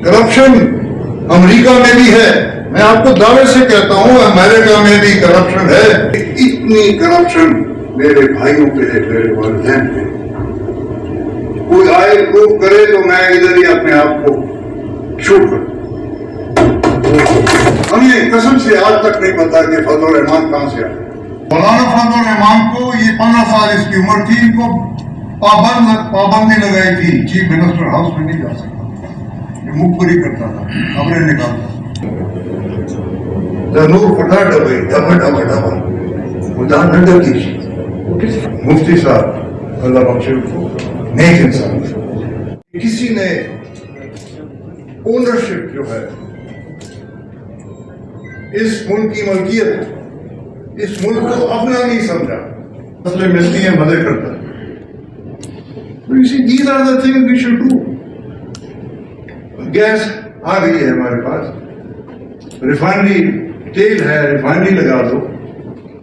Corruption امریکہ میں بھی ہے، میں آپ کو دعوے سے کہتا ہوں امریکہ میں بھی کرپشن ہے. اتنی کرپشن میرے بھائیوں پہ ہے، میرے والدین پہ. کوئی آئے پروف کرے تو میں ادھر ہی اپنے آپ کو شوٹ کروں. ہمیں قسم سے آج تک نہیں پتا کہ فضل الرحمان کہاں سے آئے. مولانا فضل الرحمان کو یہ 15 سال اس کی عمر تھی، ان کو پابندی لگائی تھی، چیف منسٹر ہاؤس میں نہیں جا سکتا، یہ مخبری کرتا تھا، خبریں نکالتا. نور پٹا ڈبے ڈبا خدا نڈر کی مفتی صاحب اللہ بخشے کو نیک انسان. کسی نے اونرشپ جو ہے اس ملک کی ملکیت، اس ملک کو اپنا نہیں سمجھا. فصلیں ملتی ہیں مزے کرتا ہے. These are the things we should do. Gas آ گئی ہے ہمارے پاس، ریفائنری تیل ہے، ریفائنری لگا دو.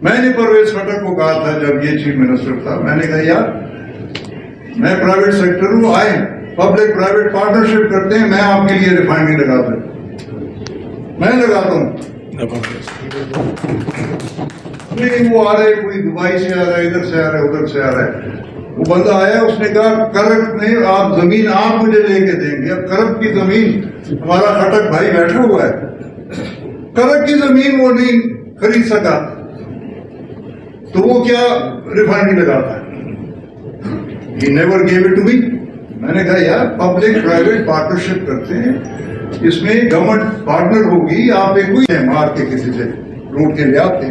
میں نے پرویز خٹک کو کہا تھا جب یہ چیف منسٹر تھا، میں نے کہا یار میں پرائیویٹ سیکٹر ہوں، آئے پبلک پرائیویٹ پارٹنرشپ کرتے ہیں، میں آپ کے لیے ریفائنری لگا دوں. میں لگاتا ہوں. نہیں وہ آ رہے، کوئی دبئی سے آ رہا ہے، ادھر سے آ رہا ہے، ادھر سے آ رہا ہے. وہ بندہ آیا، اس نے کہا کرک میں آپ زمین آپ مجھے لے کے دیں گے. اب کرک کی زمین ہمارا خٹک بھائی بیٹھا ہوا ہے، کرک کی زمین وہ نہیں خرید سکا تو وہ کیا ریفائنری لگاتا ہے. He never gave it to me. میں نے کہا یار پبلک پرائیویٹ پارٹنرشپ کرتے ہیں، اس میں گورنمنٹ پارٹنر ہوگی. آپ ایک کوئی مار کے کسی سے روڈ کے لے آتے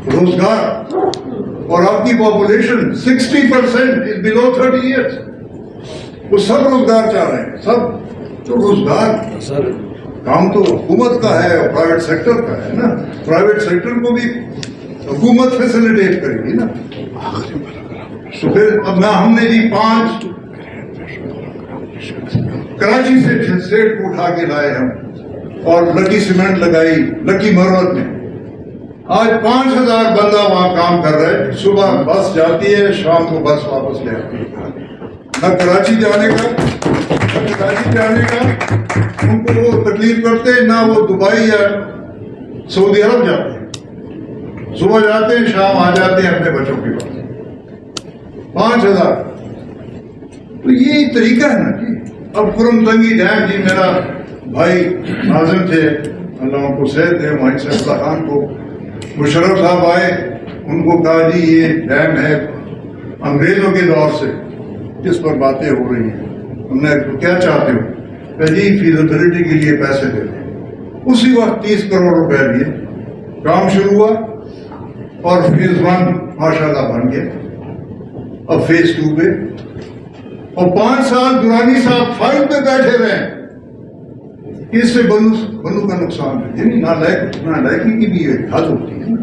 روزگار، اور آپ کی پاپولیشن 60% is below 30 years. وہ سب روزگار چاہ رہے ہیں، سب. تو روزگار کام تو حکومت کا ہے اور پرائیویٹ سیکٹر کا ہے نا. پرائیویٹ سیکٹر کو بھی حکومت فیسیلیٹیٹ کرے گی نا. تو پھر اب ہم نے جی 5 کراچی سے سیٹ کو اٹھا کے لائے ہم، اور لکی سیمنٹ لگائی لکی مرود میں. آج 5000 بندہ وہاں کام کر رہا ہے. صبح بس جاتی ہے، شام کو بس واپس لے آتی ہے. نہ کراچی جانے کا نہ کراچی جانے کا ان کو وہ تکلیف کرتے، نہ وہ دبئی یا سعودی عرب جاتے ہیں. صبح جاتے ہیں، شام آ جاتے ہیں اپنے بچوں کے پاس. 5000. تو یہ طریقہ ہے نا جی. اب خرم تنگی ڈیم جی، میرا بھائی ناظم تھے اللہ ان کو صحت دے، ماہر سے اللہ خان کو، مشرف صاحب آئے، ان کو کہا جی یہ ڈیم ہے انگریزوں کے دور سے، کس پر باتیں ہو رہی ہیں. ہم نے کیا چاہتے ہو؟ کہ جی فیزیبلٹی کے لیے پیسے دے دیں. اسی وقت 30 کروڑ روپے لیے کام شروع ہوا، اور فیز 1 ماشاءاللہ بن گیا. اب فیز 2 پہ، اور 5 سال دورانی صاحب فائل پہ بیٹھے رہے. اس سے بنو کا نقصان ہے. یعنی نالائکی کی بھی ایک حد ہوتی ہے نا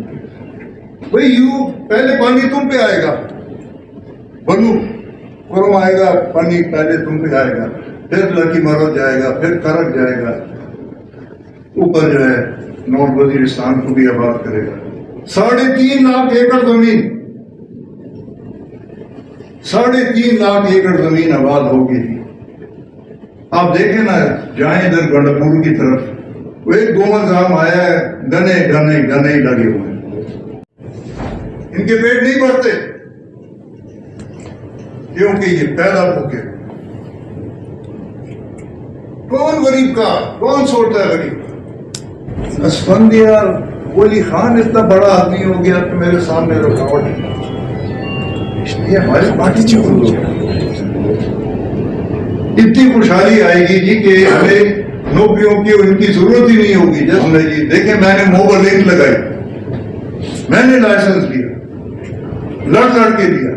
بھائی. یوں پہلے پانی تم پہ آئے گا، بنو کرم آئے گا، پانی پہلے تم پہ آئے گا، پھر لکی مرود جائے گا، پھر کرک جائے گا، اوپر جو ہے نارتھ وزیرستان کو بھی آباد کرے گا. 3.5 لاکھ ایکڑ زمین، 3.5 لاکھ ایکڑ زمین آباد ہوگی. آپ دیکھیں نا، جائیں ادھر گنڈپور کی طرف، وہ ایک 2 منظام آیا ہے، گنے گنے گنے لگے ہوئے ہیں. ان کے پیٹ نہیں بھرتے کیونکہ یہ پیدا ہو کے. کون غریب کا، کون سوچتا ہے غریب کا؟ اسفندیار ولی خان اتنا بڑا آدمی ہو گیا کہ میرے سامنے رکاوٹ ہے. یہ ہماری پارٹی کی اتنی خوشحالی آئے گی جی کہ ہمیں نوکریوں کی ان کی ضرورت ہی نہیں ہوگی. جیسے ہم نے جی دیکھیں، میں نے موبائل لنک لگائی، میں نے لائسنس لیا، لڑ کے لیا.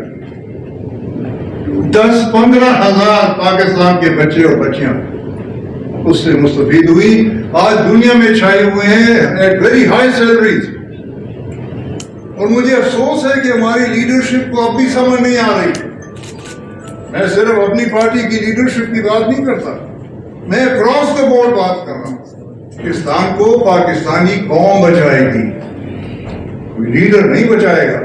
10-15 ہزار پاکستان کے بچے اور بچیاں اس سے مستفید ہوئی. آج دنیا میں چھائے ہوئے ہیں ایٹ ویری ہائی سیلریز. اور مجھے افسوس ہے کہ ہماری لیڈرشپ کو اب بھی سمجھ نہیں آ رہی. میں صرف اپنی پارٹی کی لیڈرشپ کی بات نہیں کرتا، میں اکراس دا بورڈ بات کر رہا ہوں. پاکستان کو پاکستانی قوم بچائے گی، کوئی لیڈر نہیں بچائے گا.